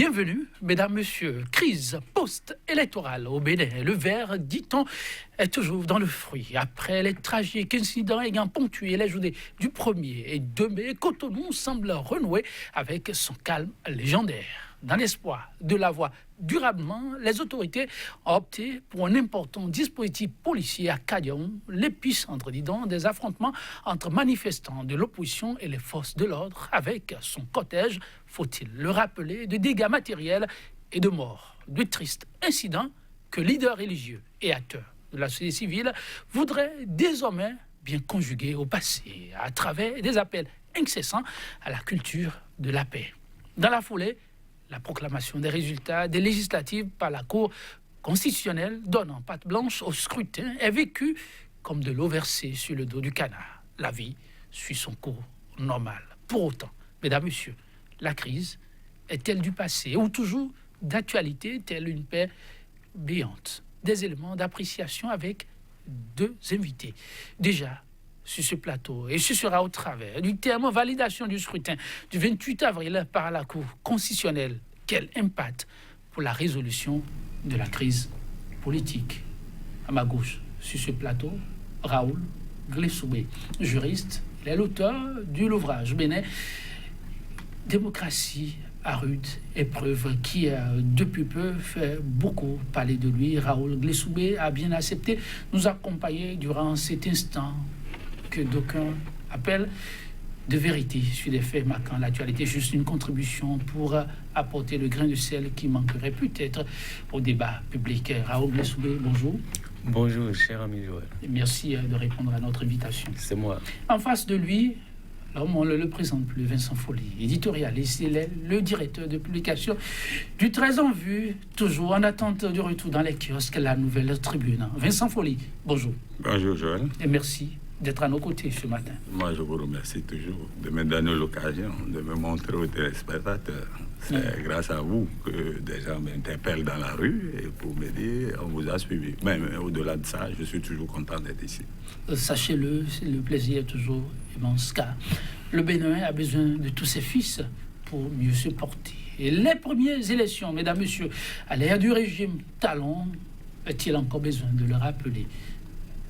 Bienvenue, mesdames, messieurs. Crise post-électorale au Bénin. Le verre, dit-on, est toujours dans le fruit. Après les tragiques incidents ayant ponctué les journées du 1er et 2 mai, Cotonou semble renouer avec son calme légendaire. Dans l'espoir de l'avoir durablement, les autorités ont opté pour un important dispositif policier à Kadiaon, l'épicentre, des affrontements entre manifestants de l'opposition et les forces de l'ordre, avec son cortège, faut-il le rappeler, de dégâts matériels et de morts. De tristes incidents que leaders religieux et acteurs de la société civile voudraient désormais bien conjuguer au passé, à travers des appels incessants à la culture de la paix. Dans la foulée, la proclamation des résultats des législatives par la Cour constitutionnelle donnant patte blanche au scrutin est vécue comme de l'eau versée sur le dos du canard. La vie suit son cours normal. Pour autant, mesdames, messieurs, la crise est-elle du passé ou toujours d'actualité, telle une paix béante? Des éléments d'appréciation avec deux invités. Déjà, sur ce plateau, et ce sera au travers du terme validation du scrutin du 28 avril par la Cour constitutionnelle. Quel impact pour la résolution de la crise politique? À ma gauche, sur ce plateau, Raoul Glessoubé, juriste, il est l'auteur de l'ouvrage Bénin, démocratie à rude épreuve, qui depuis peu fait beaucoup parler de lui. Raoul Glessoubé a bien accepté nous accompagner durant cet instant que d'aucuns appellent de vérité sur des faits marquant l'actualité, juste une contribution pour apporter le grain de sel qui manquerait peut-être au débat public. Raoul Glessoubé, bonjour. Bonjour, cher ami Joël. Et merci de répondre à notre invitation. C'est moi. En face de lui, on ne le présente plus, Vincent Folly, éditorialiste, il est le directeur de publication du Très en Vue, toujours en attente du retour dans les kiosques, la Nouvelle Tribune. Vincent Folly, bonjour. Bonjour Joël. Et merci d'être à nos côtés ce matin. Moi, je vous remercie toujours de me donner l'occasion de me montrer aux téléspectateurs. C'est grâce à vous que des gens m'interpellent dans la rue et pour me dire on vous a suivi. Même au-delà de ça, je suis toujours content d'être ici. Sachez-le, le plaisir est toujours immense, car le Bénin a besoin de tous ses fils pour mieux se porter. Et les premières élections, mesdames, messieurs, à l'ère du régime Talon, est-il encore besoin de le rappeler?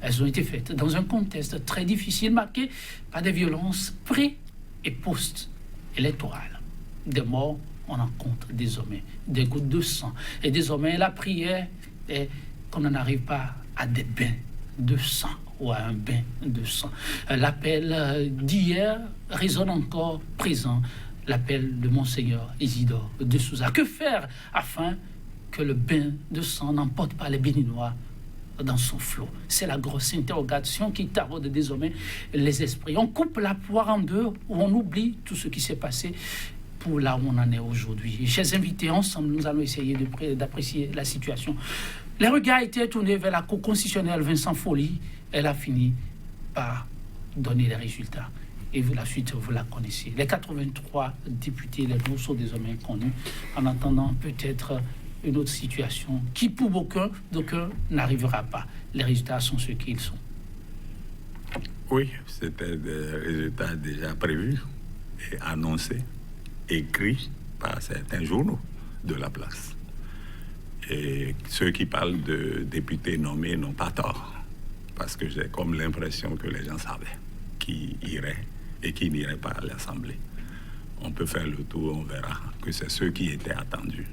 Elles ont été faites dans un contexte très difficile, marqué par des violences pré- et post-électorales. Des morts, on en compte désormais, des gouttes de sang. Et désormais, la prière est qu'on n'en arrive pas à des bains de sang ou à un bain de sang. L'appel d'hier résonne encore présent, l'appel de Monseigneur Isidore de Souza. Que faire afin que le bain de sang n'emporte pas les Béninois dans son flot? C'est la grosse interrogation qui taraude désormais les esprits. On coupe la poire en deux, ou on oublie tout ce qui s'est passé pour là où on en est aujourd'hui. Chers invités, ensemble, nous allons essayer d'apprécier la situation. Les regards étaient tournés vers la Cour constitutionnelle. Vincent Folly, elle a fini par donner les résultats. Et vous, la suite, vous la connaissez. Les 83 députés, les noms sont désormais connus, en attendant peut-être une autre situation qui, pour d'aucuns, n'arrivera pas. Les résultats sont ceux qu'ils sont. Oui, c'était des résultats déjà prévus et annoncés, écrits par certains journaux de la place. Et ceux qui parlent de députés nommés n'ont pas tort, parce que j'ai comme l'impression que les gens savaient qui irait et qui n'irait pas à l'Assemblée. On peut faire le tour, on verra que c'est ceux qui étaient attendus.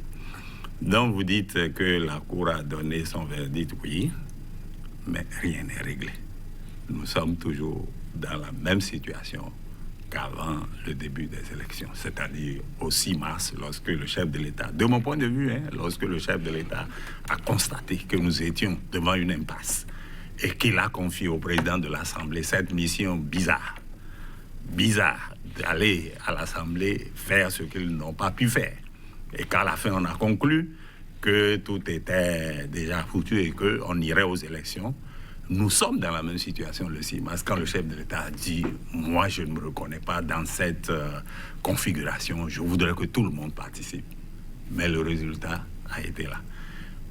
Donc vous dites que la Cour a donné son verdict, oui, mais rien n'est réglé. Nous sommes toujours dans la même situation qu'avant le début des élections, c'est-à-dire au 6 mars, lorsque le chef de l'État, de mon point de vue, lorsque le chef de l'État a constaté que nous étions devant une impasse et qu'il a confié au président de l'Assemblée cette mission bizarre d'aller à l'Assemblée faire ce qu'ils n'ont pas pu faire. Et qu'à la fin, on a conclu que tout était déjà foutu et qu'on irait aux élections. Nous sommes dans la même situation le 6 mars, quand le chef de l'État a dit « Moi, je ne me reconnais pas dans cette configuration. Je voudrais que tout le monde participe. » Mais le résultat a été là.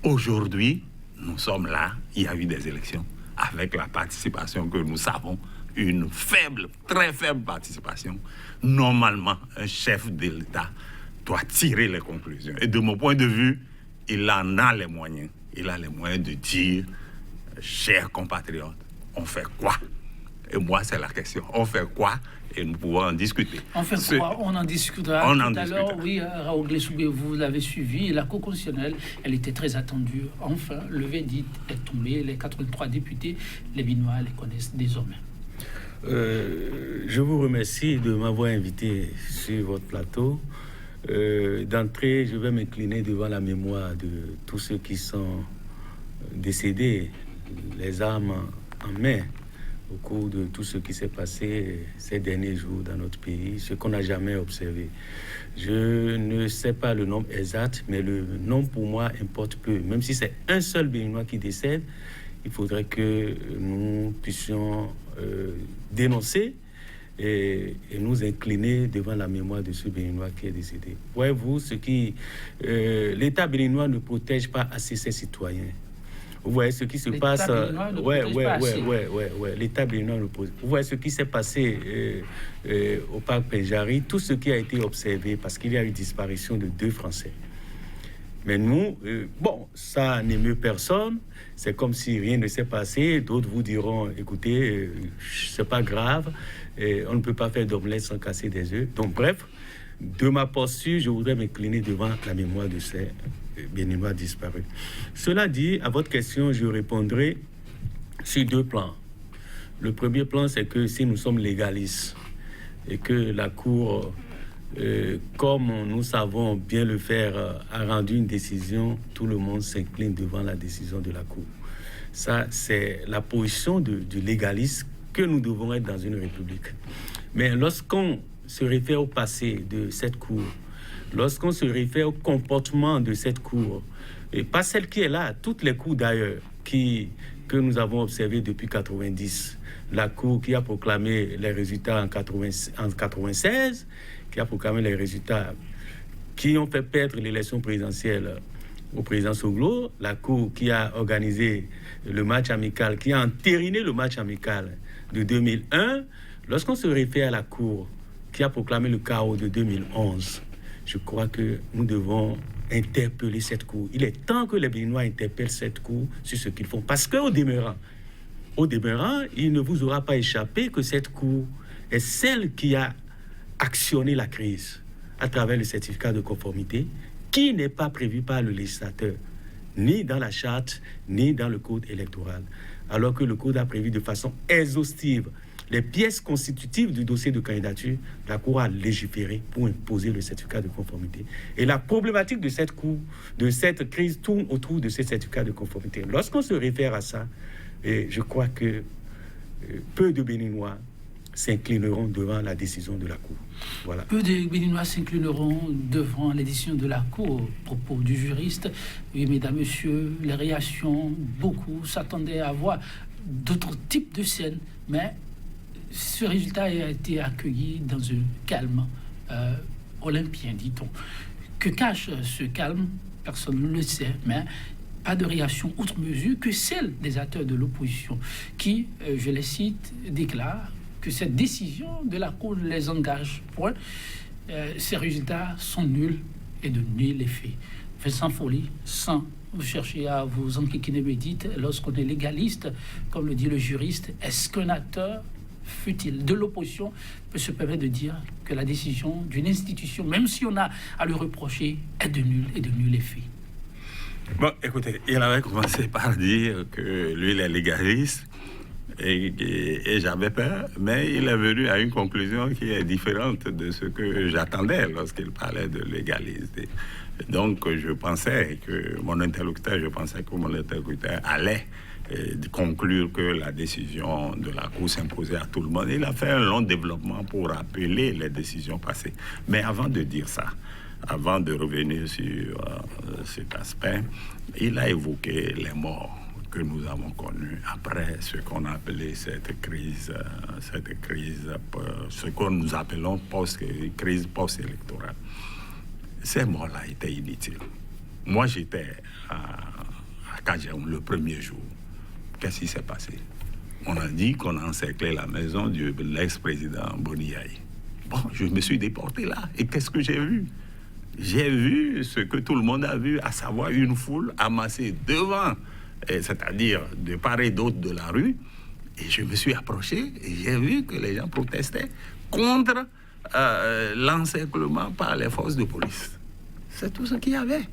Aujourd'hui, nous sommes là. Il y a eu des élections avec la participation que nous savons, une faible, très faible participation. Normalement, un chef de l'État doit tirer les conclusions. Et de mon point de vue, il en a les moyens. Il a les moyens de dire, chers compatriotes, on fait quoi? Et moi, c'est la question. On fait quoi? Et nous pouvons en discuter. On fait quoi? On en discutera tout à l'heure. Oui, Raoul Glessoubé, vous l'avez suivi. La Cour constitutionnelle, elle était très attendue. Enfin, le verdict est tombé. Les 83 députés, les Béninois les connaissent désormais. Je vous remercie de m'avoir invité sur votre plateau. D'entrée, je vais m'incliner devant la mémoire de tous ceux qui sont décédés, les armes en main, au cours de tout ce qui s'est passé ces derniers jours dans notre pays, ce qu'on n'a jamais observé. Je ne sais pas le nombre exact, mais le nombre pour moi importe peu. Même si c'est un seul Béninois qui décède, il faudrait que nous puissions dénoncer et nous incliner devant la mémoire de ce Béninois qui est décédé. Voyez-vous, l'État béninois ne protège pas assez ses citoyens. Vous voyez ce qui se passe. L'État béninois ne protège. Vous voyez ce qui s'est passé au parc Péjari, tout ce qui a été observé, parce qu'il y a eu disparition de 2 Français. Mais nous, ça n'émeut personne. C'est comme si rien ne s'est passé. D'autres vous diront, écoutez, c'est pas grave. On ne peut pas faire d'omelette sans casser des œufs. Donc, bref, de ma posture, je voudrais m'incliner devant la mémoire de ces Béninois disparus. Cela dit, à votre question, je répondrai sur 2 plans. Le premier plan, c'est que si nous sommes légalistes et que la Cour, comme nous savons bien le faire, a rendu une décision, tout le monde s'incline devant la décision de la Cour. Ça, c'est la position du légaliste que nous devons être dans une république. Mais lorsqu'on se réfère au passé de cette Cour, lorsqu'on se réfère au comportement de cette Cour, et pas celle qui est là, toutes les cours d'ailleurs, que nous avons observées depuis 90, la Cour qui a proclamé les résultats en 96, qui a proclamé les résultats qui ont fait perdre l'élection présidentielle au président Soglo, la Cour qui a organisé le match amical, qui a entériné le match amical de 2001, lorsqu'on se réfère à la Cour qui a proclamé le chaos de 2011, je crois que nous devons interpeller cette Cour. Il est temps que les Béninois interpellent cette Cour sur ce qu'ils font. Parce qu'au demeurant, il ne vous aura pas échappé que cette Cour est celle qui a actionné la crise à travers le certificat de conformité qui n'est pas prévu par le législateur, ni dans la charte, ni dans le code électoral. Alors que le code a prévu de façon exhaustive les pièces constitutives du dossier de candidature, la Cour a légiféré pour imposer le certificat de conformité. Et la problématique de cette Cour, de cette crise, tourne autour de ce certificat de conformité. Lorsqu'on se réfère à ça, je crois que peu de Béninois s'inclineront devant la décision de la Cour. Voilà. Peu de Béninois s'inclineront devant les décisions de la Cour. Propos du juriste. Oui, mesdames, messieurs, les réactions, beaucoup s'attendaient à voir d'autres types de scènes, mais ce résultat a été accueilli dans un calme olympien, dit-on. Que cache ce calme? Personne ne le sait, mais pas de réaction outre mesure que celle des acteurs de l'opposition qui, je les cite, déclarent que cette décision de la Cour les engage point. Ces résultats sont nuls et de nul effet. Fait sans folie, sans vous chercher à vous enquiquiner, médite, lorsqu'on est légaliste, comme le dit le juriste, est-ce qu'un acteur fut-il de l'opposition peut se permettre de dire que la décision d'une institution, même si on a à le reprocher, est de nul effet? Bon, écoutez, il avait commencé par dire que lui, il est légaliste et j'avais peur, mais il est venu à une conclusion qui est différente de ce que j'attendais lorsqu'il parlait de légalité. Donc, je pensais que mon interlocuteur allait conclure que la décision de la Cour s'imposait à tout le monde. Il a fait un long développement pour rappeler les décisions passées. Mais avant de dire ça, avant de revenir sur cet aspect, il a évoqué les morts que nous avons connues après ce qu'on a appelé cette crise, ce que nous appelons crise post-électorale. Ces morts-là étaient inutiles. Moi, j'étais à Kajeun le premier jour. Qu'est-ce qui s'est passé? On a dit qu'on a encerclé la maison de l'ex-président Boniaï. Bon, je me suis déporté là. Et qu'est-ce que j'ai vu? j'ai vu ce que tout le monde a vu, à savoir une foule amassée devant, c'est-à-dire de part et d'autre de la rue. Et je me suis approché et j'ai vu que les gens protestaient contre l'encerclement par les forces de police. C'est tout ce qu'il y avait.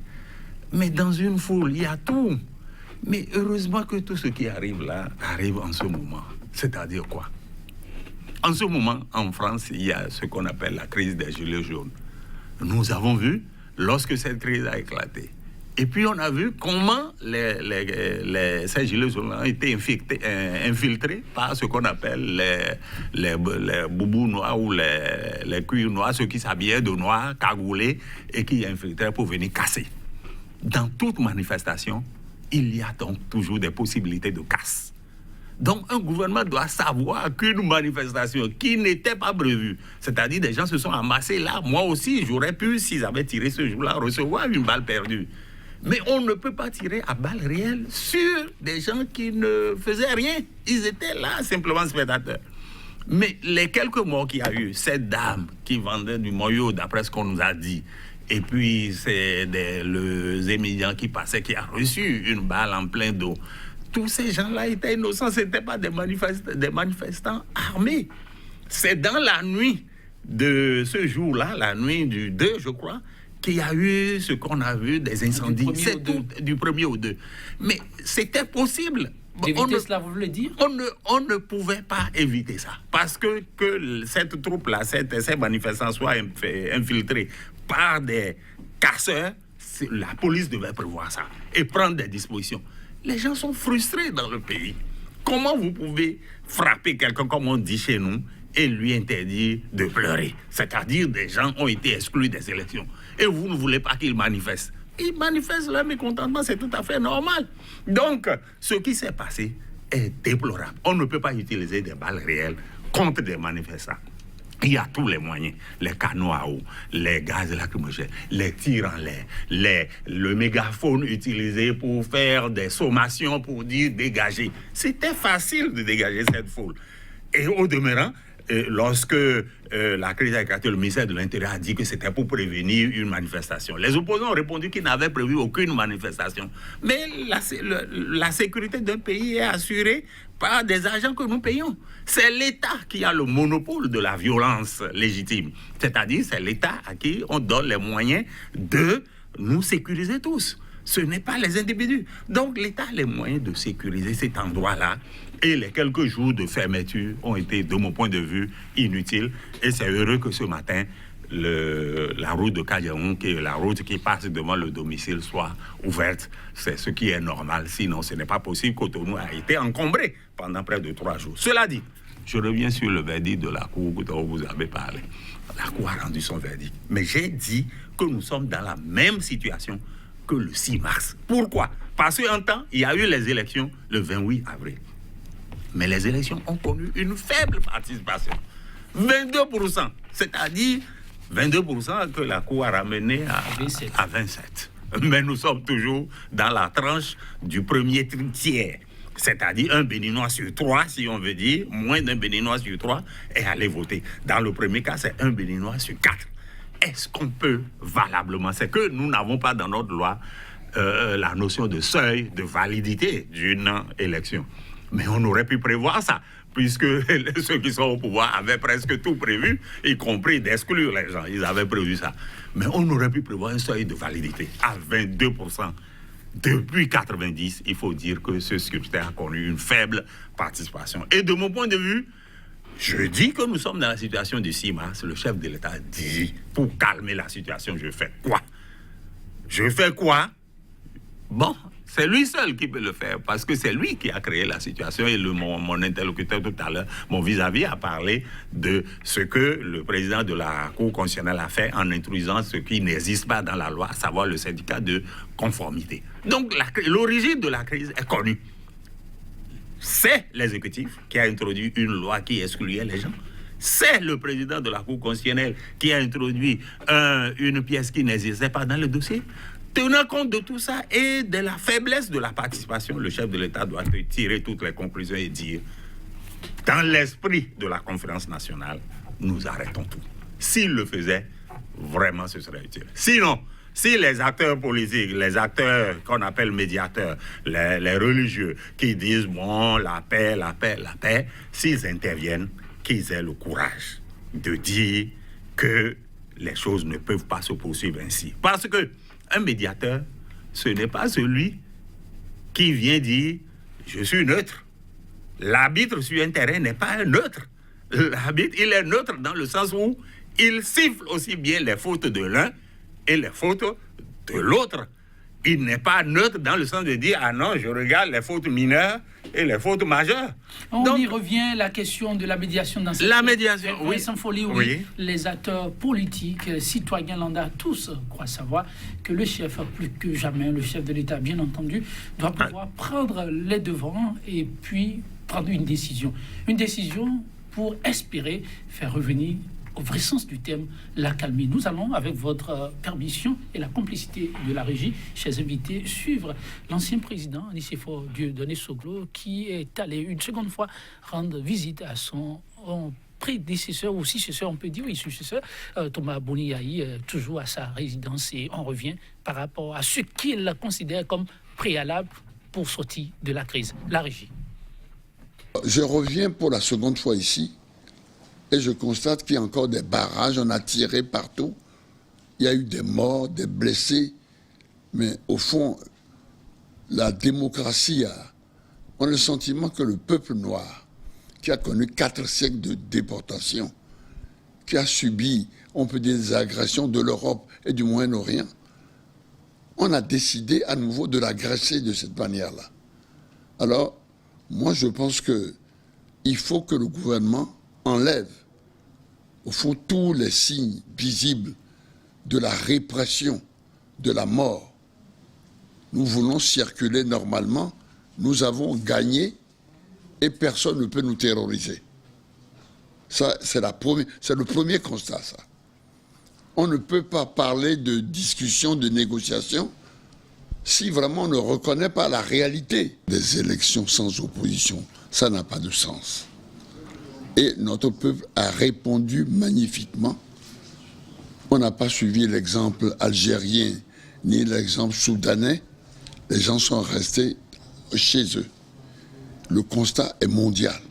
Mais dans une foule, il y a tout. Mais heureusement que tout ce qui arrive là arrive en ce moment. C'est-à-dire quoi? En ce moment, en France, il y a ce qu'on appelle la crise des gilets jaunes. Nous avons vu lorsque cette crise a éclaté. Et puis on a vu comment ces gilets jaunes ont été infiltrés par ce qu'on appelle les boubous noirs ou les cuirs noirs, ceux qui s'habillaient de noir, cagoulés, et qui infiltraient pour venir casser. Dans toute manifestation, il y a donc toujours des possibilités de casse. Donc, un gouvernement doit savoir qu'une manifestation qui n'était pas prévue, c'est-à-dire des gens se sont amassés là, moi aussi, j'aurais pu, s'ils avaient tiré ce jour-là, recevoir une balle perdue. Mais on ne peut pas tirer à balles réelles sur des gens qui ne faisaient rien. Ils étaient là, simplement spectateurs. Mais les quelques morts qu'il y a eu, cette dame qui vendait du moyo, d'après ce qu'on nous a dit, et puis c'est le émigrant qui passait, qui a reçu une balle en plein dos. Tous ces gens-là étaient innocents, ce n'étaient pas des manifestants armés. C'est dans la nuit de ce jour-là, la nuit du 2, je crois, qu'il y a eu ce qu'on a vu, des incendies. C'est tout, du 1er au 2. Mais c'était possible. Éviter cela, vous voulez dire? On ne pouvait pas éviter ça. Parce que cette troupe-là, ces manifestants soient infiltrés par des casseurs, la police devait prévoir ça et prendre des dispositions. Les gens sont frustrés dans le pays. Comment vous pouvez frapper quelqu'un, comme on dit chez nous, et lui interdire de pleurer? C'est-à-dire, des gens ont été exclus des élections. Et vous ne voulez pas qu'ils manifestent. Ils manifestent leur mécontentement, c'est tout à fait normal. Donc, ce qui s'est passé est déplorable. On ne peut pas utiliser des balles réelles contre des manifestants. Il y a tous les moyens, les canons à eau, les gaz lacrymogènes, les tirs en l'air, le mégaphone utilisé pour faire des sommations pour dire dégager. C'était facile de dégager cette foule. Et au demeurant, lorsque la crise a éclaté, le ministère de l'Intérieur a dit que c'était pour prévenir une manifestation. Les opposants ont répondu qu'ils n'avaient prévu aucune manifestation. Mais la sécurité d'un pays est assurée par des agents que nous payons. C'est l'État qui a le monopole de la violence légitime. C'est-à-dire, c'est l'État à qui on donne les moyens de nous sécuriser tous. Ce n'est pas les individus. Donc, l'État a les moyens de sécuriser cet endroit-là. Et les quelques jours de fermeture ont été, de mon point de vue, inutiles. Et c'est heureux que ce matin, la route de Kadiaoun, qui est la route qui passe devant le domicile, soit ouverte. C'est ce qui est normal. Sinon, ce n'est pas possible. Cotonou a été encombré pendant près de 3 jours. Cela dit, je reviens sur le verdict de la Cour dont vous avez parlé. La Cour a rendu son verdict. Mais j'ai dit que nous sommes dans la même situation que le 6 mars. Pourquoi? Parce qu'un temps, il y a eu les élections le 28 avril. Mais les élections ont connu une faible participation. 22%. C'est-à-dire 22% que la Cour a ramené à 27. Mais nous sommes toujours dans la tranche du premier tiers. C'est-à-dire un Béninois sur 3, si on veut dire, moins d'un Béninois sur 3 est allé voter. Dans le premier cas, c'est un Béninois sur 4. Est-ce qu'on peut valablement... C'est que nous n'avons pas dans notre loi la notion de seuil de validité d'une élection. Mais on aurait pu prévoir ça, puisque ceux qui sont au pouvoir avaient presque tout prévu, y compris d'exclure les gens. Ils avaient prévu ça. Mais on aurait pu prévoir un seuil de validité à 22%. Depuis 90, il faut dire que ce scrutin a connu une faible participation. Et de mon point de vue, je dis que nous sommes dans la situation du 6 mars. Le chef de l'État dit, pour calmer la situation, je fais quoi? Je fais quoi? Bon, c'est lui seul qui peut le faire, parce que c'est lui qui a créé la situation. Et mon interlocuteur tout à l'heure, mon vis-à-vis, a parlé de ce que le président de la Cour constitutionnelle a fait en introduisant ce qui n'existe pas dans la loi, à savoir le syndicat de conformité. Donc, l'origine de la crise est connue. C'est l'exécutif qui a introduit une loi qui excluait les gens. C'est le président de la Cour constitutionnelle qui a introduit une pièce qui n'existait pas dans le dossier. Tenant compte de tout ça et de la faiblesse de la participation, le chef de l'État doit tirer toutes les conclusions et dire, dans l'esprit de la conférence nationale, nous arrêtons tout. S'il le faisait, vraiment ce serait utile. Sinon, si les acteurs politiques, les acteurs qu'on appelle médiateurs, les religieux, qui disent, bon, la paix, s'ils interviennent, qu'ils aient le courage de dire que les choses ne peuvent pas se poursuivre ainsi. Parce que un médiateur, ce n'est pas celui qui vient dire « je suis neutre ». L'arbitre sur un terrain n'est pas un neutre. L'arbitre, il est neutre dans le sens où il siffle aussi bien les fautes de l'un et les fautes de l'autre. Il n'est pas neutre dans le sens de dire « ah non, je regarde les fautes mineures et les fautes majeures ». On y revient, la question de la médiation dans cette... La médiation, oui. Sans folie, oui. Les acteurs politiques, citoyens lambda, tous croient savoir que le chef, plus que jamais, le chef de l'État, bien entendu, doit pouvoir prendre les devants et puis prendre une décision. Une décision pour espérer faire revenir, au vrai sens du terme, la calmie. Nous allons, avec votre permission et la complicité de la régie, chers invités, suivre l'ancien président Nicéphore Dieudonné Soglo, qui est allé une seconde fois rendre visite à son prédécesseur ou successeur, on peut dire, oui, successeur, Thomas Boniaï, toujours à sa résidence, et on revient par rapport à ce qu'il considère comme préalable pour sortir de la crise. La régie. Je reviens pour la seconde fois ici. Et je constate qu'il y a encore des barrages, on a tiré partout. Il y a eu des morts, des blessés. Mais au fond, la démocratie on a le sentiment que le peuple noir, qui a connu 4 siècles de déportation, qui a subi, on peut dire, des agressions de l'Europe et du Moyen-Orient, on a décidé à nouveau de l'agresser de cette manière-là. Alors, moi je pense qu'il faut que le gouvernement enlève, au fond, tous les signes visibles de la répression, de la mort. Nous voulons circuler normalement, nous avons gagné et personne ne peut nous terroriser. Ça, c'est le premier constat, ça. On ne peut pas parler de discussion, de négociation, si vraiment on ne reconnaît pas la réalité. Des élections sans opposition, ça n'a pas de sens. Et notre peuple a répondu magnifiquement. On n'a pas suivi l'exemple algérien ni l'exemple soudanais. Les gens sont restés chez eux. Le constat est mondial.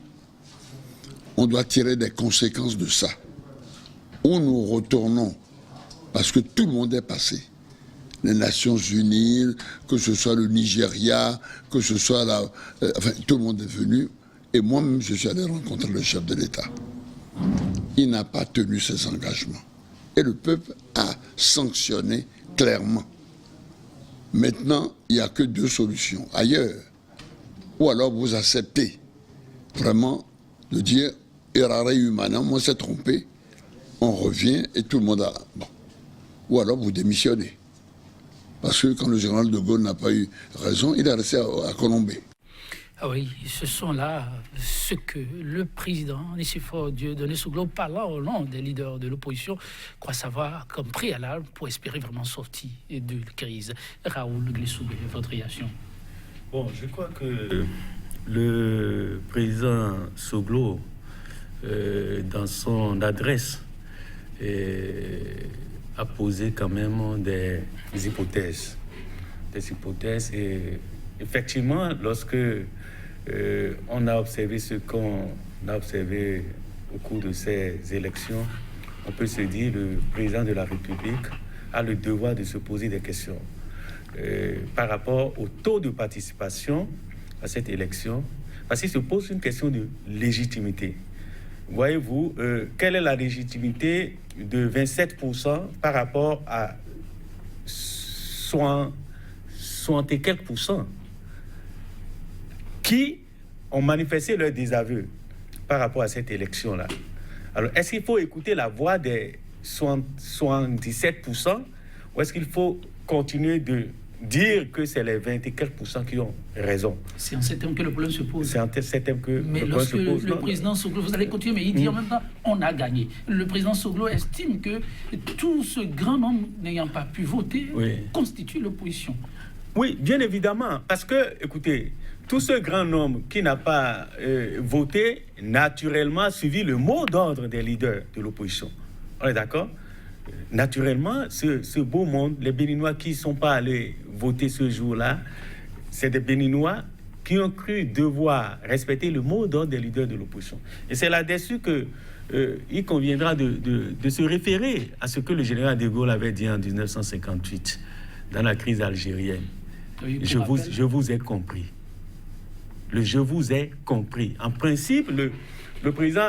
On doit tirer des conséquences de ça. Où nous retournons, parce que tout le monde est passé. Les Nations Unies, que ce soit le Nigeria, que ce soit tout le monde est venu. Et moi-même, je suis allé rencontrer le chef de l'État. Il n'a pas tenu ses engagements. Et le peuple a sanctionné clairement. Maintenant, il n'y a que 2 solutions. Ailleurs, ou alors vous acceptez vraiment de dire « errare humanum », on s'est trompé, on revient et tout le monde a... Bon. Ou alors vous démissionnez. Parce que quand le général de Gaulle n'a pas eu raison, il est resté à Colombey. Ah oui, ce sont là ce que le président Nicéphore Dieudonné Soglo, parlant au nom des leaders de l'opposition, croit savoir comme préalable pour espérer vraiment sortir de la crise. Raoul Glessoubé, votre réaction? Bon, je crois que le président Soglo, dans son adresse, a posé quand même des hypothèses. Des hypothèses et effectivement, lorsque on a observé ce qu'on a observé au cours de ces élections, on peut se dire que le président de la République a le devoir de se poser des questions par rapport au taux de participation à cette élection, parce qu'il se pose une question de légitimité. Voyez-vous, quelle est la légitimité de 27% par rapport à 60 et quelques pourcents qui ont manifesté leur désaveu par rapport à cette élection-là. Alors, est-ce qu'il faut écouter la voix des 77% ou est-ce qu'il faut continuer de dire que c'est les 20 et quelques pourcents qui ont raison? C'est en ces termes que le problème se pose. C'est en ces termes que mais le problème se pose. Le président Soglo, vous allez continuer, mais il dit en même temps, on a gagné. Le président Soglo estime que tout ce grand nombre n'ayant pas pu voter constitue l'opposition. Oui, bien évidemment, parce que, écoutez, tout ce grand nombre qui n'a pas voté, naturellement, a suivi le mot d'ordre des leaders de l'opposition. On est d'accord? naturellement, ce beau monde, les Béninois qui ne sont pas allés voter ce jour-là, c'est des Béninois qui ont cru devoir respecter le mot d'ordre des leaders de l'opposition. Et c'est là-dessus qu'il conviendra de se référer à ce que le général de Gaulle avait dit en 1958, dans la crise algérienne. Oui, Je vous ai compris. Je vous ai compris. En principe, le président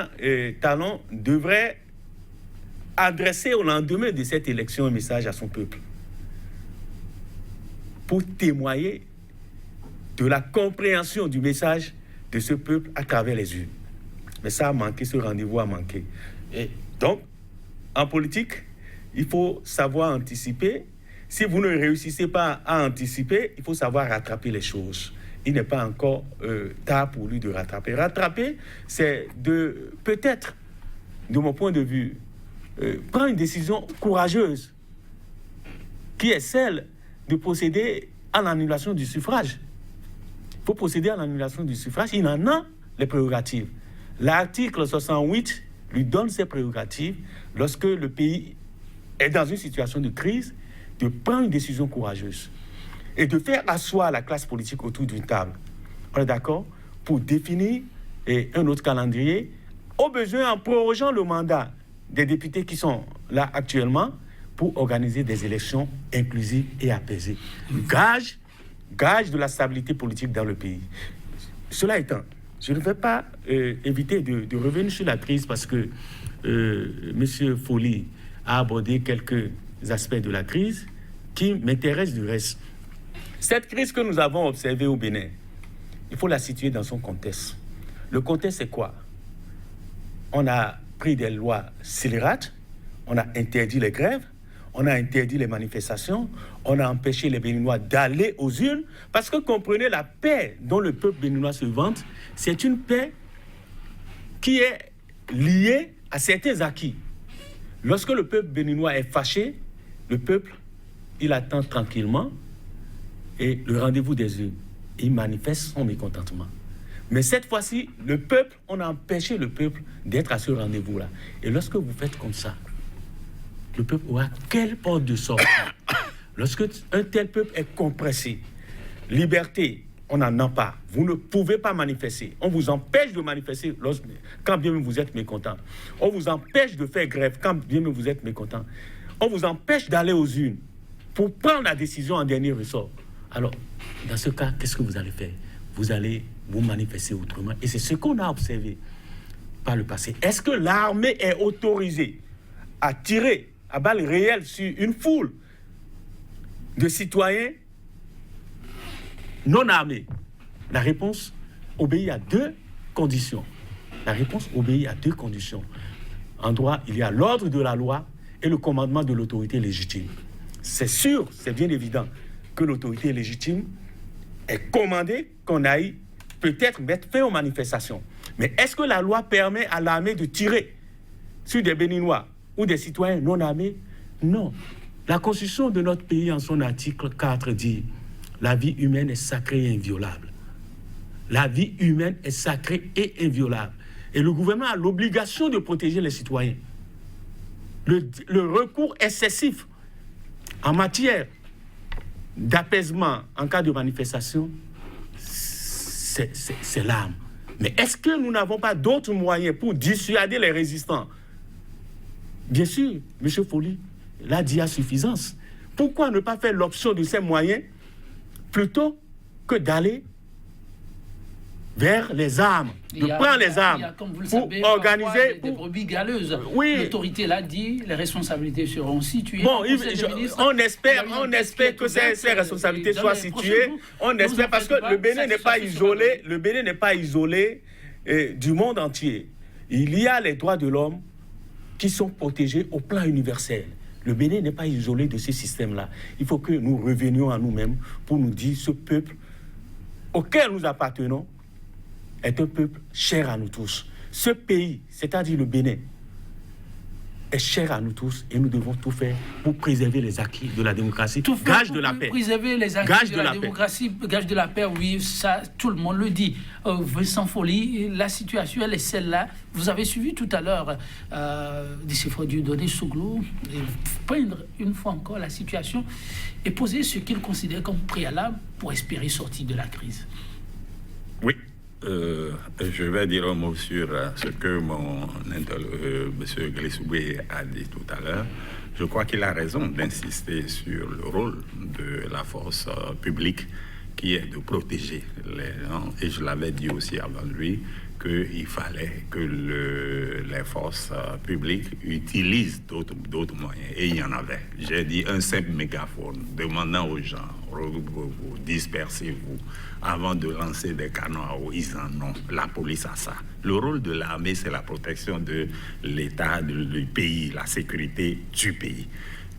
Talon devrait adresser au lendemain de cette élection un message à son peuple pour témoigner de la compréhension du message de ce peuple à travers les urnes. Mais ça a manqué, ce rendez-vous a manqué. Et donc, en politique, il faut savoir anticiper. Si vous ne réussissez pas à anticiper, il faut savoir rattraper les choses. Il n'est pas encore tard pour lui de rattraper. Rattraper, c'est de, peut-être, de mon point de vue, prendre une décision courageuse, qui est celle de procéder à l'annulation du suffrage. Il faut procéder à l'annulation du suffrage. Il en a les prérogatives. L'article 68 lui donne ses prérogatives lorsque le pays est dans une situation de crise, de prendre une décision courageuse et de faire asseoir la classe politique autour d'une table. On est d'accord? Pour définir un autre calendrier, au besoin en prorogeant le mandat des députés qui sont là actuellement pour organiser des élections inclusives et apaisées. Gage de la stabilité politique dans le pays. Cela étant, je ne vais pas éviter de revenir sur la crise parce que M. Folly a abordé quelques aspects de la crise qui m'intéressent du reste. Cette crise que nous avons observée au Bénin, il faut la situer dans son contexte. Le contexte, c'est quoi? On a pris des lois scélérates, on a interdit les grèves, on a interdit les manifestations, on a empêché les Béninois d'aller aux urnes, parce que comprenez, la paix dont le peuple béninois se vante, c'est une paix qui est liée à certains acquis. Lorsque le peuple béninois est fâché, le peuple, il attend tranquillement et le rendez-vous des urnes. Il manifeste son mécontentement. Mais cette fois-ci, le peuple, on a empêché le peuple d'être à ce rendez-vous-là. Et lorsque vous faites comme ça, le peuple aura quelle porte de sortie? Lorsque un tel peuple est compressé, liberté, on n'en a pas. Vous ne pouvez pas manifester. On vous empêche de manifester quand bien même vous êtes mécontent. On vous empêche de faire grève quand bien même vous êtes mécontent. On vous empêche d'aller aux urnes pour prendre la décision en dernier ressort. Alors, dans ce cas, qu'est-ce que vous allez faire? Vous allez vous manifester autrement. Et c'est ce qu'on a observé par le passé. Est-ce que l'armée est autorisée à tirer à balles réelles sur une foule de citoyens non armés? La réponse obéit à deux conditions. La réponse obéit à deux conditions. En droit, il y a l'ordre de la loi et le commandement de l'autorité légitime. C'est sûr, c'est bien évident que l'autorité légitime est commandée qu'on aille peut-être mettre fin aux manifestations. Mais est-ce que la loi permet à l'armée de tirer sur des Béninois ou des citoyens non armés? Non. La Constitution de notre pays, en son article 4, dit « La vie humaine est sacrée et inviolable ». La vie humaine est sacrée et inviolable. Et le gouvernement a l'obligation de protéger les citoyens. Le recours excessif en matière d'apaisement en cas de manifestation, c'est l'arme. Mais est-ce que nous n'avons pas d'autres moyens pour dissuader les résistants? Bien sûr, M. Folly l'a dit à suffisance. Pourquoi ne pas faire l'option de ces moyens plutôt que d'aller vers les armes, de prendre les armes pour organiser... Des brebis galeuses. Oui. L'autorité l'a dit, les responsabilités seront situées. Bon, on espère que ces responsabilités soient situées. On espère parce que le Bénin n'est pas isolé. Le Bénin n'est pas isolé du monde entier. Il y a les droits de l'homme qui sont protégés au plan universel. Le Bénin n'est pas isolé de ce système-là. Il faut que nous revenions à nous-mêmes pour nous dire ce peuple auquel nous appartenons est un peuple cher à nous tous. Ce pays, c'est-à-dire le Bénin, est cher à nous tous et nous devons tout faire pour préserver les acquis de la démocratie. Tout faire Gage pour de la paix. Préserver les acquis Gage de la démocratie, gage de la paix, oui, ça, tout le monde le dit. Vincent Folly, la situation, elle est celle-là. Vous avez suivi tout à l'heure Dicéphore Dieudonné Soglo peindre une fois encore la situation et poser ce qu'il considère comme préalable pour espérer sortir de la crise. Oui. Je vais dire un mot sur ce que M. Glissoué a dit tout à l'heure. Je crois qu'il a raison d'insister sur le rôle de la force publique qui est de protéger les gens. Et je l'avais dit aussi avant lui qu'il fallait que les forces publiques utilisent d'autres moyens. Et il y en avait. J'ai dit un simple mégaphone demandant aux gens, dispersez-vous. Avant de lancer des canons à eau, ils en ont. La police a ça. Le rôle de l'armée, c'est la protection de l'État, du pays, la sécurité du pays.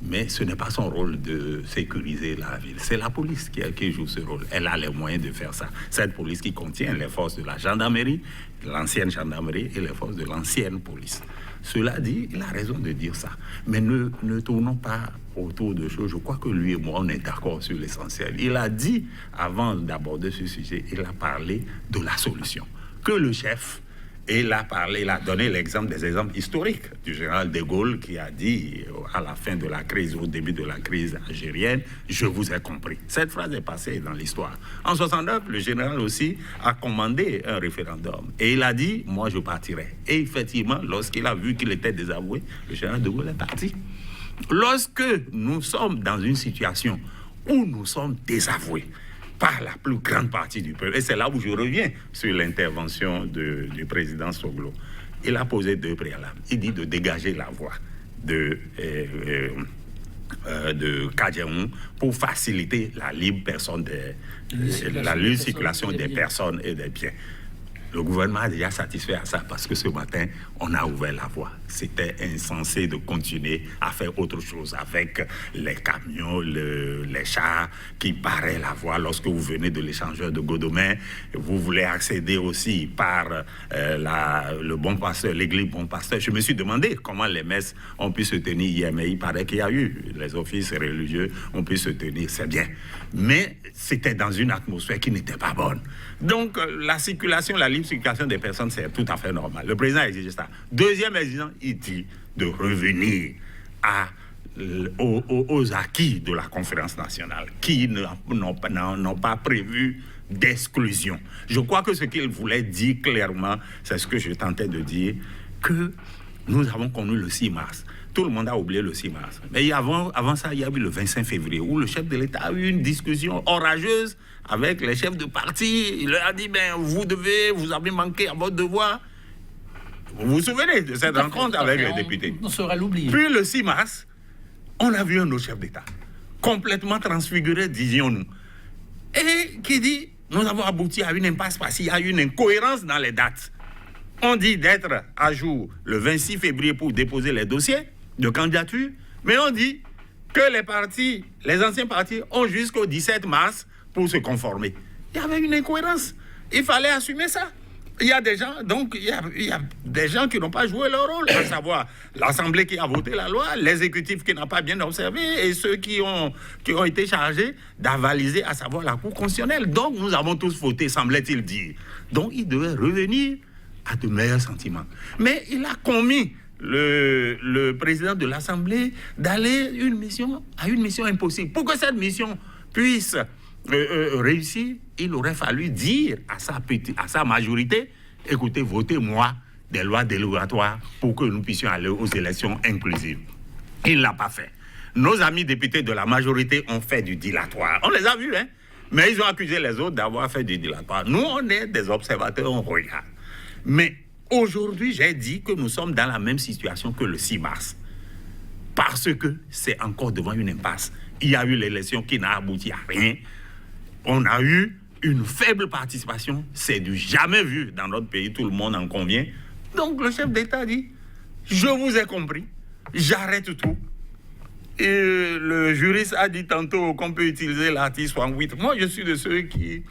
Mais ce n'est pas son rôle de sécuriser la ville. C'est la police qui joue ce rôle. Elle a les moyens de faire ça. Cette police qui contient les forces de la gendarmerie, l'ancienne gendarmerie et les forces de l'ancienne police. Cela dit, il a raison de dire ça. Mais ne tournons pas autour de choses. Je crois que lui et moi, on est d'accord sur l'essentiel. Il a dit, avant d'aborder ce sujet, il a parlé de la solution. Que le chef... Et il a donné l'exemple des exemples historiques du général de Gaulle qui a dit à la fin de la crise, au début de la crise algérienne, « Je vous ai compris ». Cette phrase est passée dans l'histoire. En 1969, le général aussi a commandé un référendum. Et il a dit « Moi, je partirai ». Et effectivement, lorsqu'il a vu qu'il était désavoué, le général de Gaulle est parti. Lorsque nous sommes dans une situation où nous sommes désavoués, par la plus grande partie du peuple. Et c'est là où je reviens sur l'intervention du président Soglo. Il a posé 2 préalables. Il dit de dégager la voie de Kadjaoun pour faciliter la libre circulation des personnes et des biens. Le gouvernement a déjà satisfait à ça parce que ce matin, on a ouvert la voie. C'était insensé de continuer à faire autre chose avec les camions, les chars qui barraient la voie lorsque vous venez de l'échangeur de Godomain. Vous voulez accéder aussi par le Bon Pasteur, l'église Bon Pasteur. Je me suis demandé comment les messes ont pu se tenir hier, mais il paraît qu'il y a eu. Les offices religieux ont pu se tenir, c'est bien. Mais c'était dans une atmosphère qui n'était pas bonne. Donc, la circulation, la libre circulation des personnes, c'est tout à fait normal. Le président a exigé ça. Deuxième exigence, il dit de revenir aux acquis de la conférence nationale qui n'ont pas prévu d'exclusion. Je crois que ce qu'il voulait dire clairement, c'est ce que je tentais de dire, que nous avons connu le 6 mars. Tout le monde a oublié le 6 mars. Mais avant ça, il y a eu le 25 février où le chef de l'État a eu une discussion orageuse avec les chefs de parti. Il leur a dit, vous avez manqué à votre devoir. Vous vous souvenez de cette rencontre avec les députés? On saura l'oublier. Puis le 6 mars, on a vu un autre chef d'État, complètement transfiguré, disions-nous, et qui dit, nous avons abouti à une impasse parce qu'il y a une incohérence dans les dates. On dit d'être à jour le 26 février pour déposer les dossiers de candidature, mais on dit que les anciens partis ont jusqu'au 17 mars pour se conformer. Il y avait une incohérence. Il fallait assumer ça. Il y a des gens, donc il y a des gens qui n'ont pas joué leur rôle, à savoir l'Assemblée qui a voté la loi, l'exécutif qui n'a pas bien observé et ceux qui ont été chargés d'avaliser, à savoir la Cour constitutionnelle. Donc nous avons tous fauté, semblait-il dire. Donc il devait revenir à de meilleurs sentiments. Mais il a commis le président de l'Assemblée d'aller à une mission impossible. Pour que cette mission puisse réussir, il aurait fallu dire à sa majorité, écoutez, votez-moi des lois dérogatoires pour que nous puissions aller aux élections inclusives. Il ne l'a pas fait. Nos amis députés de la majorité ont fait du dilatoire. On les a vus, hein? Mais ils ont accusé les autres d'avoir fait du dilatoire. Nous, on est des observateurs, on regarde. Mais aujourd'hui, j'ai dit que nous sommes dans la même situation que le 6 mars. Parce que c'est encore devant une impasse. Il y a eu l'élection qui n'a abouti à rien. On a eu une faible participation. C'est du jamais vu dans notre pays. Tout le monde en convient. Donc le chef d'État dit, je vous ai compris. J'arrête tout. le juriste a dit tantôt qu'on peut utiliser l'article 68. Moi, je suis de ceux qui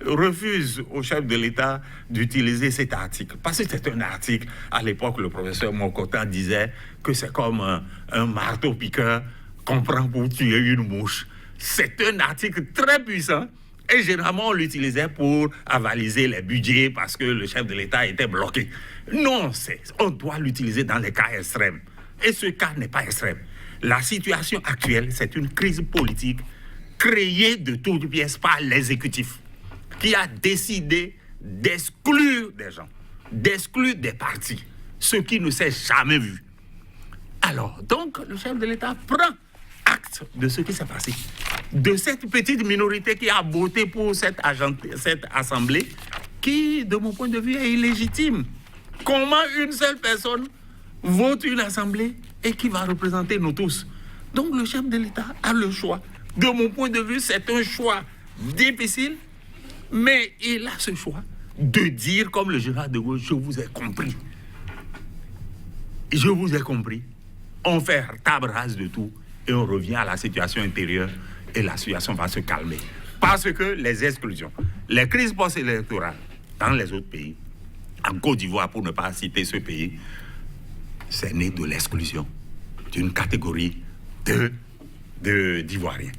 refusent au chef de l'État d'utiliser cet article. Parce que c'est un article, à l'époque, le professeur Mokotan disait que c'est comme un marteau-piqueur qu'on prend pour tuer une mouche. C'est un article très puissant. Et généralement, on l'utilisait pour avaliser les budgets parce que le chef de l'État était bloqué. Non, on doit l'utiliser dans les cas extrêmes. Et ce cas n'est pas extrême. La situation actuelle, c'est une crise politique créée de toutes pièces par l'exécutif qui a décidé d'exclure des gens, d'exclure des partis, ce qui ne s'est jamais vu. Alors, donc, le chef de l'État prend acte de ce qui s'est passé, de cette petite minorité qui a voté pour cette assemblée qui, de mon point de vue, est illégitime. Comment une seule personne vote une assemblée et qui va représenter nous tous? Donc le chef de l'État a le choix. De mon point de vue, c'est un choix difficile, mais il a ce choix de dire, comme le général de Gaulle, je vous ai compris. Je vous ai compris. On fait table rase de tout et on revient à la situation intérieure et la situation va se calmer. Parce que les exclusions, les crises post-électorales dans les autres pays, en Côte d'Ivoire, pour ne pas citer ce pays, c'est né de l'exclusion d'une catégorie d'Ivoiriens.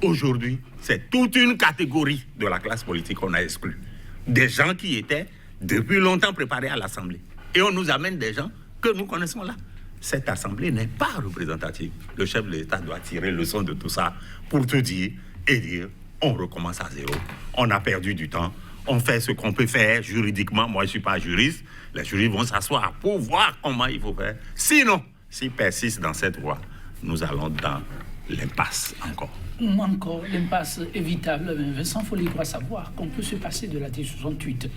Aujourd'hui, c'est toute une catégorie de la classe politique qu'on a exclue. Des gens qui étaient depuis longtemps préparés à l'Assemblée. Et on nous amène des gens que nous connaissons là. Cette Assemblée n'est pas représentative. Le chef de l'État doit tirer leçon de tout ça pour te dire et dire, on recommence à zéro. On a perdu du temps. On fait ce qu'on peut faire juridiquement. Moi, je ne suis pas juriste. Les juristes vont s'asseoir pour voir comment il faut faire. Sinon, s'ils persistent dans cette voie, nous allons dans l'impasse encore. Encore l'impasse évitable. Vincent Folly doit savoir qu'on peut se passer de l'article 68.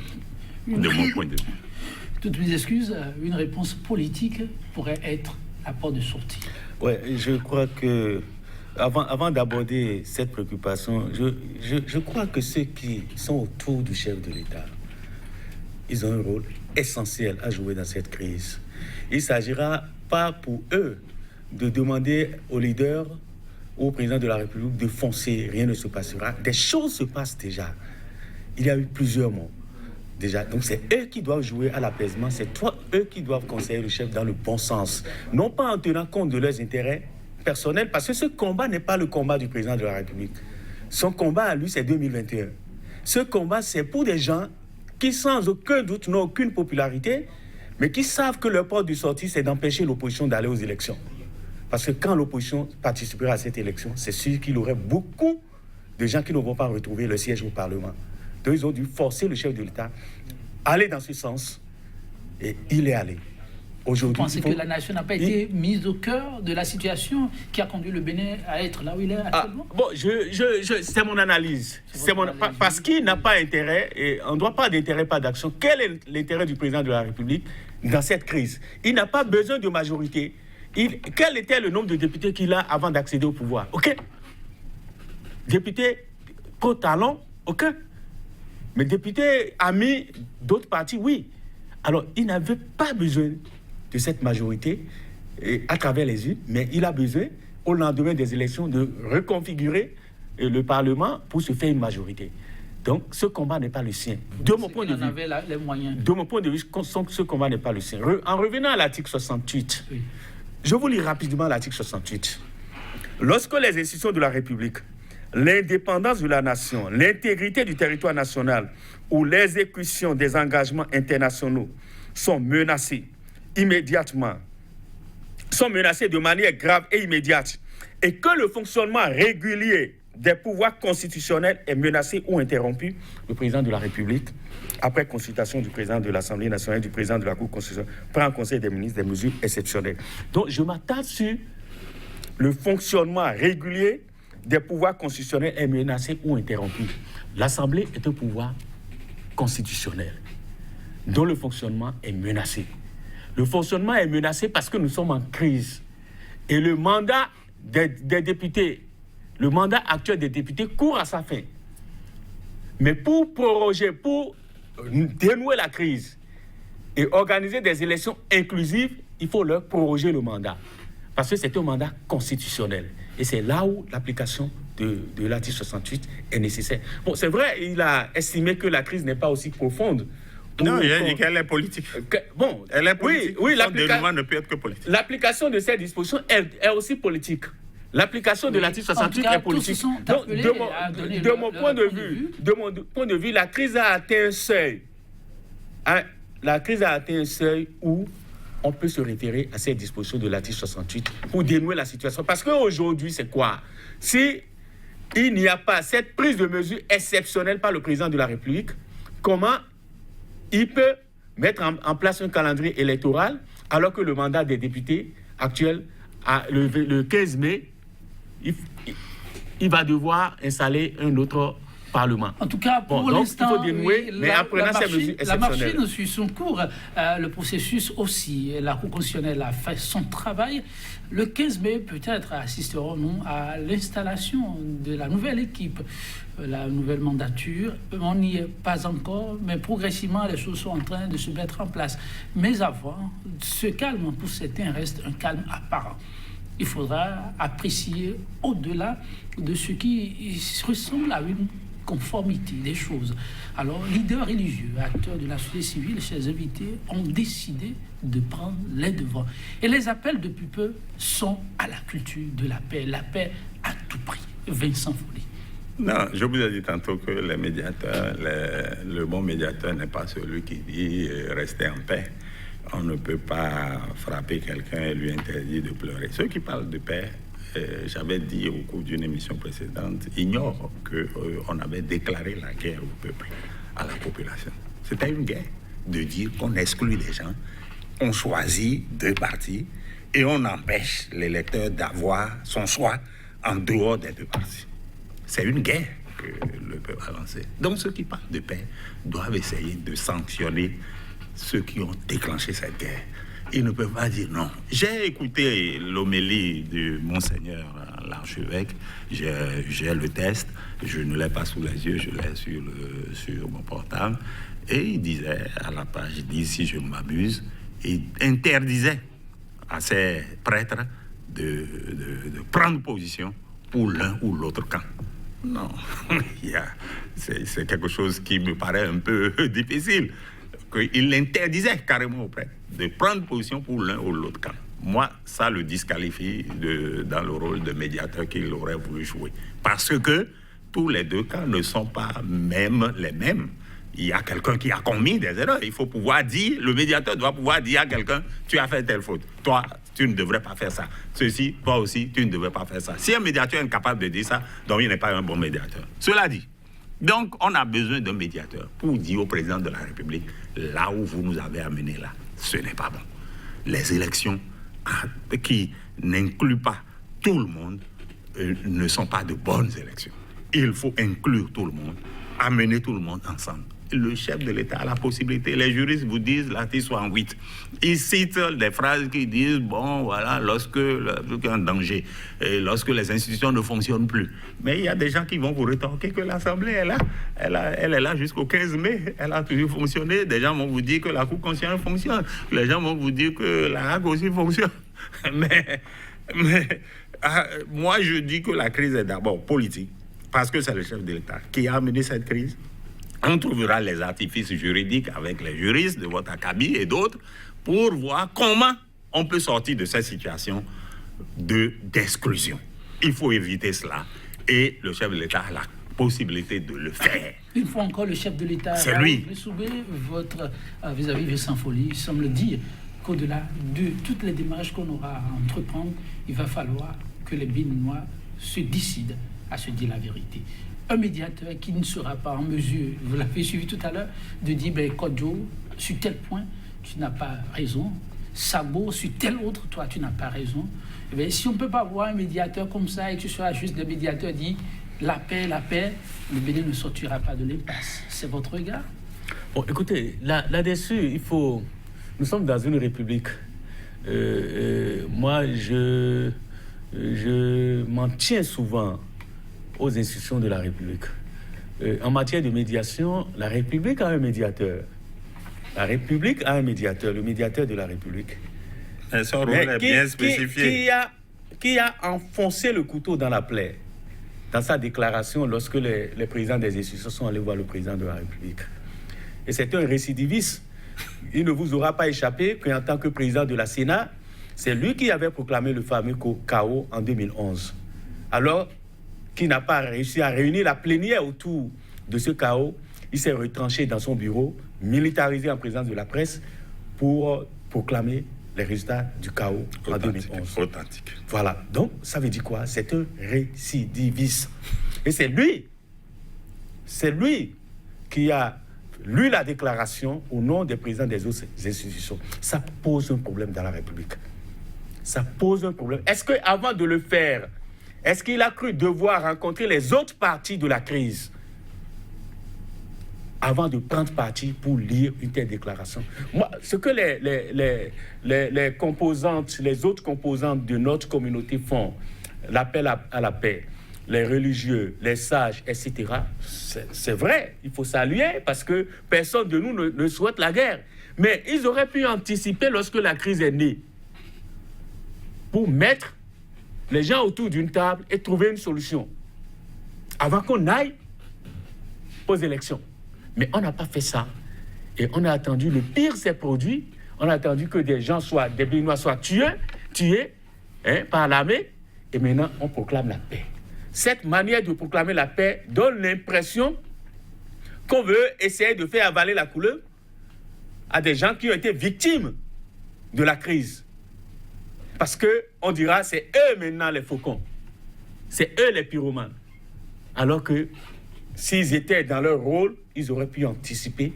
De mon point de vue. Toutes mes excuses, une réponse politique pourrait être la porte de sortie. Oui, je crois que avant d'aborder cette préoccupation, je crois que ceux qui sont autour du chef de l'État, ils ont un rôle essentiel à jouer dans cette crise. Il ne s'agira pas pour eux de demander au leader ou au président de la République de foncer, rien ne se passera. Des choses se passent déjà. Il y a eu plusieurs morts déjà. Donc c'est eux qui doivent jouer à l'apaisement, c'est eux qui doivent conseiller le chef dans le bon sens. Non pas en tenant compte de leurs intérêts personnels, parce que ce combat n'est pas le combat du président de la République. Son combat à lui, c'est 2021. Ce combat, c'est pour des gens qui, sans aucun doute, n'ont aucune popularité, mais qui savent que leur porte de sortie, c'est d'empêcher l'opposition d'aller aux élections. Parce que quand l'opposition participera à cette élection, c'est sûr qu'il y aurait beaucoup de gens qui ne vont pas retrouver le siège au Parlement. Donc ils ont dû forcer le chef de l'État à aller dans ce sens. Et il est allé. Aujourd'hui, vous pensez que la nation n'a pas été mise au cœur de la situation qui a conduit le Bénin à être là où il est actuellement? Bon, c'est mon analyse. Parce qu'il n'a pas intérêt, et on ne doit pas d'intérêt, pas d'action. Quel est l'intérêt du président de la République dans cette crise? Il n'a pas besoin de majorité. Quel était le nombre de députés qu'il a avant d'accéder au pouvoir? Aucun. Député pro talent? Aucun. Mais député amis d'autres partis, oui. Alors, il n'avait pas besoin de cette majorité à travers les urnes, mais il a besoin, au lendemain des élections, de reconfigurer le Parlement pour se faire une majorité. Donc, ce combat n'est pas le sien. De mon point de vue, les moyens. De mon point de vue, ce combat n'est pas le sien. En revenant à l'article 68, oui. Je vous lis rapidement l'article 68. Lorsque les institutions de la République, l'indépendance de la nation, l'intégrité du territoire national ou l'exécution des engagements internationaux sont menacées immédiatement, sont menacées de manière grave et immédiate, et que le fonctionnement régulier des pouvoirs constitutionnels est menacé ou interrompu, le président de la République, après consultation du président de l'Assemblée nationale et du président de la Cour constitutionnelle, prend en Conseil des ministres des mesures exceptionnelles. Donc, je m'attarde sur le fonctionnement régulier des pouvoirs constitutionnels est menacé ou interrompu. L'Assemblée est un pouvoir constitutionnel dont le fonctionnement est menacé. Le fonctionnement est menacé parce que nous sommes en crise. Et le mandat des députés, le mandat actuel des députés court à sa fin. Mais pour proroger, pour dénouer la crise et organiser des élections inclusives, il faut leur proroger le mandat. parce que c'est un mandat constitutionnel. Et c'est là où l'application de l'article 68 est nécessaire. Bon, c'est vrai, il a estimé que la crise n'est pas aussi profonde. Non, il a dit qu'elle est politique. Bon, Elle est politique. Oui, Son dénouement ne peut être que politique. l'application de ces dispositions est aussi politique. L'application de l'article 68 est politique. Donc, de mon point de vue, la crise a atteint un seuil. La crise a atteint un seuil où on peut se référer à ces dispositions de l'article 68 pour dénouer la situation. Parce qu'aujourd'hui, c'est quoi? Si il n'y a pas cette prise de mesure exceptionnelle par le président de la République, comment il peut mettre en place un calendrier électoral alors que le mandat des députés actuels, le 15 mai, il va devoir installer un autre Parlement. En tout cas, pour l'instant, il faut dénouer, mais apprenant ces mesures la exceptionnelles. machine suit son cours, le processus aussi. La Cour constitutionnelle a fait son travail. Le 15 mai, peut-être, assisterons-nous à l'installation de la nouvelle équipe, la nouvelle mandature. On n'y est pas encore, mais progressivement, les choses sont en train de se mettre en place. Mais avant, ce calme, pour certains, reste un calme apparent. Il faudra apprécier au-delà de ce qui ressemble à une conformité des choses. Alors, leaders religieux, acteurs de la société civile, chers invités, ont décidé de prendre les devants. Et les appels depuis peu sont à la culture de la paix à tout prix. Vincent Folly. Non, je vous ai dit tantôt que les médiateurs, le bon médiateur n'est pas celui qui dit restez en paix. On ne peut pas frapper quelqu'un et lui interdire de pleurer. Ceux qui parlent de paix, j'avais dit au cours d'une émission précédente, ignorent qu'on avait déclaré la guerre au peuple, à la population. C'était une guerre de dire qu'on exclut les gens, on choisit deux partis et on empêche l'électeur d'avoir son choix en dehors des deux partis. C'est une guerre que le peuple a lancée. Donc ceux qui parlent de paix doivent essayer de sanctionner ceux qui ont déclenché cette guerre. Ils ne peuvent pas dire non. J'ai écouté l'homélie du Monseigneur l'archevêque, j'ai le texte, je ne l'ai pas sous les yeux, je l'ai sur mon portable, et il disait, à la page 10, si je ne m'abuse, il interdisait à ces prêtres de prendre position pour l'un ou l'autre camp. Non, c'est quelque chose qui me paraît un peu difficile. Il interdisait carrément aux prêtres de prendre position pour l'un ou l'autre camp. Moi, ça le disqualifie dans le rôle de médiateur qu'il aurait voulu jouer. Parce que tous les deux camps ne sont pas même les mêmes. Il y a quelqu'un qui a commis des erreurs. Il faut pouvoir dire, le médiateur doit pouvoir dire à quelqu'un, tu as fait telle faute. Toi, tu ne devrais pas faire ça. Ceci, toi aussi, tu ne devrais pas faire ça. Si un médiateur est incapable de dire ça, donc il n'est pas un bon médiateur. Cela dit, donc on a besoin d'un médiateur pour dire au président de la République, là où vous nous avez amenés là, ce n'est pas bon. Les élections qui n'incluent pas tout le monde ne sont pas de bonnes élections. Il faut inclure tout le monde, amener tout le monde ensemble. Le chef de l'État a la possibilité. Les juristes vous disent l'article 68. Ils citent des phrases qui disent, bon, voilà, lorsque le truc est en danger, et lorsque les institutions ne fonctionnent plus. Mais il y a des gens qui vont vous rétorquer que l'Assemblée est là. Elle est là jusqu'au 15 mai. Elle a toujours fonctionné. Des gens vont vous dire que la Cour constitutionnelle fonctionne. Les gens vont vous dire que la Hague aussi fonctionne. Mais moi, je dis que la crise est d'abord politique, parce que c'est le chef de l'État qui a amené cette crise. On trouvera les artifices juridiques avec les juristes de votre acabit et d'autres pour voir comment on peut sortir de cette situation d'exclusion. Il faut éviter cela. Et le chef de l'État a la possibilité de le faire. Une fois encore, le chef de l'État, c'est lui. Votre vis-à-vis Vincent Folly semble dire qu'au-delà de toutes les démarches qu'on aura à entreprendre, il va falloir que les Béninois se décident à se dire la vérité. Un médiateur qui ne sera pas en mesure, vous l'avez suivi tout à l'heure, de dire, ben, Kodjo, sur tel point, tu n'as pas raison. Sabo, sur tel autre, toi, tu n'as pas raison. Eh bien, si on ne peut pas avoir un médiateur comme ça et que ce soit juste le médiateur dit la paix, le Bénin ne sortira pas de l'impasse. C'est votre regard? Bon, écoutez, là-dessus, nous sommes dans une république. Moi, je m'en tiens souvent aux institutions de la République. En matière de médiation, la République a un médiateur. La République a un médiateur, le médiateur de la République. Mais son rôle est bien spécifié. Qui a enfoncé le couteau dans la plaie dans sa déclaration lorsque les présidents des institutions sont allés voir le président de la République. Et c'est un récidiviste. Il ne vous aura pas échappé qu'en tant que président de la Sénat, c'est lui qui avait proclamé le fameux chaos en 2011. Alors qu'il n'a pas réussi à réunir la plénière autour de ce chaos, il s'est retranché dans son bureau, militarisé en présence de la presse, pour proclamer les résultats du chaos en 2011. Authentique. Voilà. Donc, ça veut dire quoi? C'est un récidiviste. Et c'est lui qui a lu la déclaration au nom des présidents des autres institutions. Ça pose un problème dans la République. Ça pose un problème. Est-ce qu'avant de le faire, est-ce qu'il a cru devoir rencontrer les autres parties de la crise avant de prendre parti pour lire une telle déclaration? Moi, ce que les composantes, les autres composantes de notre communauté font, l'appel à la paix, les religieux, les sages, etc., c'est vrai, il faut saluer, parce que personne de nous ne souhaite la guerre. Mais ils auraient pu anticiper lorsque la crise est née, pour mettre les gens autour d'une table et trouver une solution, avant qu'on aille aux élections. Mais on n'a pas fait ça. Et on a attendu, le pire s'est produit. On a attendu que des Béninois soient tués par l'armée. Et maintenant, on proclame la paix. Cette manière de proclamer la paix donne l'impression qu'on veut essayer de faire avaler la couleur à des gens qui ont été victimes de la crise. Parce qu'on dira, c'est eux maintenant les faucons. C'est eux les pyromanes. Alors que s'ils étaient dans leur rôle, ils auraient pu anticiper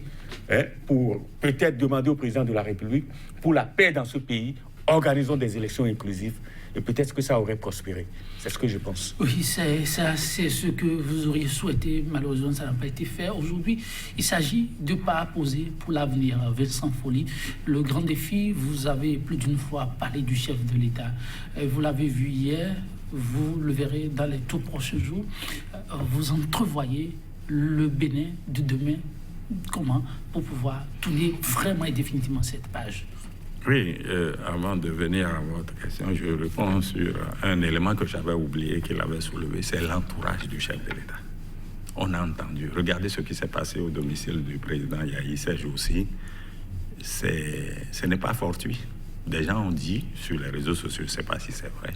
pour peut-être demander au président de la République pour la paix dans ce pays, organisons des élections inclusives et peut-être que ça aurait prospéré. C'est ce que je pense. Oui, c'est ce que vous auriez souhaité. Malheureusement, ça n'a pas été fait. Aujourd'hui, il s'agit de pas poser pour l'avenir. Vincent Folly, le grand défi, vous avez plus d'une fois parlé du chef de l'État. Vous l'avez vu hier, vous le verrez dans les tout prochains jours. Vous entrevoyez le Bénin de demain. Comment? Pour pouvoir tourner vraiment et définitivement cette page. Oui, avant de venir à votre question, je réponds sur un élément que j'avais oublié, qu'il avait soulevé, c'est l'entourage du chef de l'État. On a entendu, regardez ce qui s'est passé au domicile du président Yahi ces jours-ci, ce n'est pas fortuit. Des gens ont dit sur les réseaux sociaux, je ne sais pas si c'est vrai,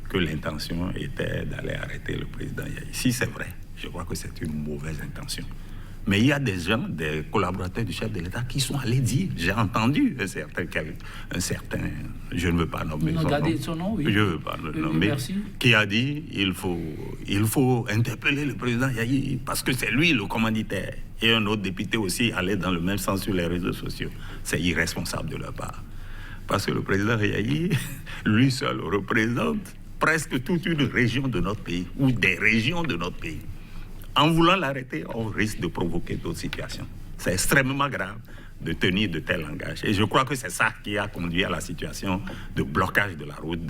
que l'intention était d'aller arrêter le président Yahi. Si c'est vrai, je crois que c'est une mauvaise intention. Mais il y a des gens, des collaborateurs du chef de l'État qui sont allés dire, j'ai entendu un certain, je ne veux pas nommer son nom, oui. Je ne veux pas le nommer, qui a dit il faut interpeller le président Yahi parce que c'est lui le commanditaire. Et un autre député aussi allait dans le même sens sur les réseaux sociaux. C'est irresponsable de leur part. Parce que le président Yahi, lui seul, représente presque toute une région de notre pays, ou des régions de notre pays. En voulant l'arrêter, on risque de provoquer d'autres situations. C'est extrêmement grave de tenir de tels langages. Et je crois que c'est ça qui a conduit à la situation de blocage de la route.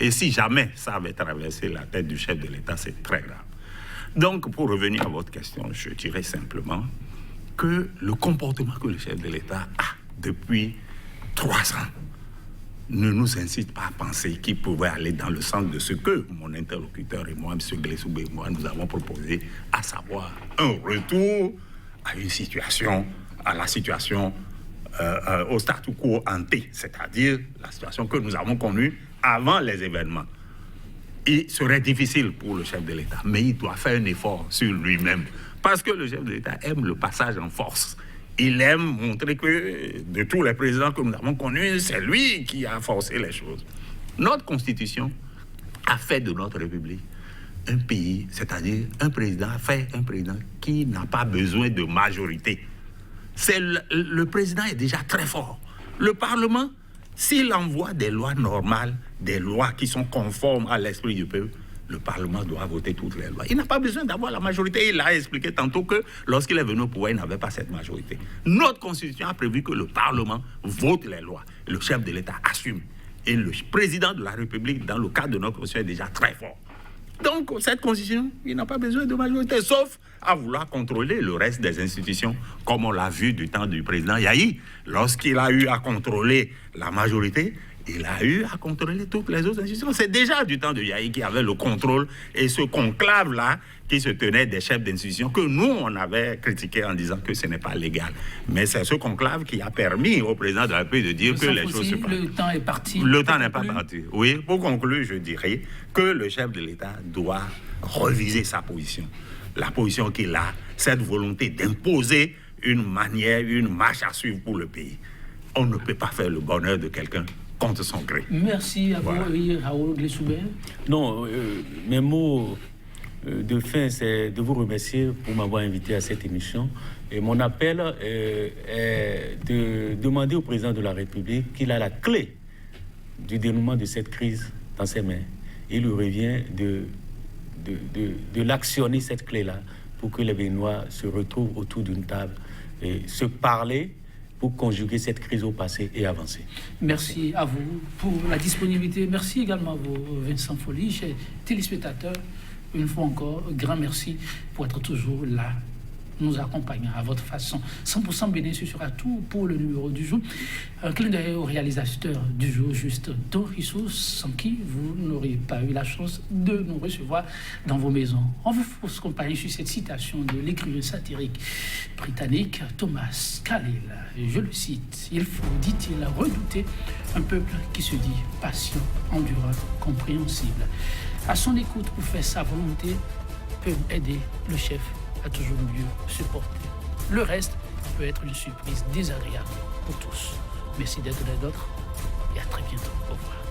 Et si jamais ça avait traversé la tête du chef de l'État, c'est très grave. Donc, pour revenir à votre question, je dirais simplement que le comportement que le chef de l'État a depuis 3 ans ne nous incite pas à penser qu'il pouvait aller dans le sens de ce que mon interlocuteur et moi, M. Glessoubé et moi, nous avons proposé, à savoir un retour à une situation, à la situation, au statu quo ante, c'est-à-dire la situation que nous avons connue avant les événements. Il serait difficile pour le chef de l'État, mais il doit faire un effort sur lui-même, parce que le chef de l'État aime le passage en force. Il aime montrer que, de tous les présidents que nous avons connus, c'est lui qui a forcé les choses. Notre Constitution a fait de notre République un pays, c'est-à-dire un président qui n'a pas besoin de majorité. Le président est déjà très fort. Le Parlement, s'il envoie des lois normales, des lois qui sont conformes à l'esprit du peuple, le Parlement doit voter toutes les lois. Il n'a pas besoin d'avoir la majorité. Il a expliqué tantôt que lorsqu'il est venu au pouvoir, il n'avait pas cette majorité. Notre Constitution a prévu que le Parlement vote les lois. Le chef de l'État assume. Et le président de la République, dans le cadre de notre Constitution, est déjà très fort. Donc, cette constitution, il n'a pas besoin de majorité, sauf à vouloir contrôler le reste des institutions, comme on l'a vu du temps du président Yahi. Lorsqu'il a eu à contrôler la majorité, il a eu à contrôler toutes les autres institutions. C'est déjà du temps de Yahi qui avait le contrôle et ce conclave-là qui se tenait des chefs d'institutions que nous, on avait critiqué en disant que ce n'est pas légal. Mais c'est ce conclave qui a permis au président de la République de dire que les choses se passent. Le temps est parti. Le temps n'est pas parti. Oui, pour conclure, je dirais que le chef de l'État doit reviser sa position. La position qu'il a, cette volonté d'imposer une manière, une marche à suivre pour le pays. On ne peut pas faire le bonheur de quelqu'un contre son gré. Merci à vous, Raoul Glessoubert. Non, mes mots de fin, c'est de vous remercier pour m'avoir invité à cette émission. Et mon appel est de demander au président de la République qu'il a la clé du dénouement de cette crise dans ses mains. Il lui revient de l'actionner, cette clé-là, pour que les Béninois se retrouvent autour d'une table et se parler pour conjuguer cette crise au passé et avancer. Merci à vous pour la disponibilité. Merci également à vous, Vincent Folly, chers téléspectateurs. Une fois encore, grand merci pour être toujours là, nous accompagnant à votre façon. 100% bénin, ce sera tout pour le numéro du jour. Un clin d'œil au réalisateur du jour, juste Don Rissou, sans qui vous n'auriez pas eu la chance de nous recevoir dans vos maisons. On vous accompagne sur cette citation de l'écrivain satirique britannique Thomas Carlyle. Je le cite, il faut, dit-il, redouter un peuple qui se dit patient, endurant, compréhensible. À son écoute pour faire sa volonté peut aider le chef à toujours mieux se porter. Le reste peut être une surprise désagréable pour tous. Merci d'être là d'autres et à très bientôt. Au revoir.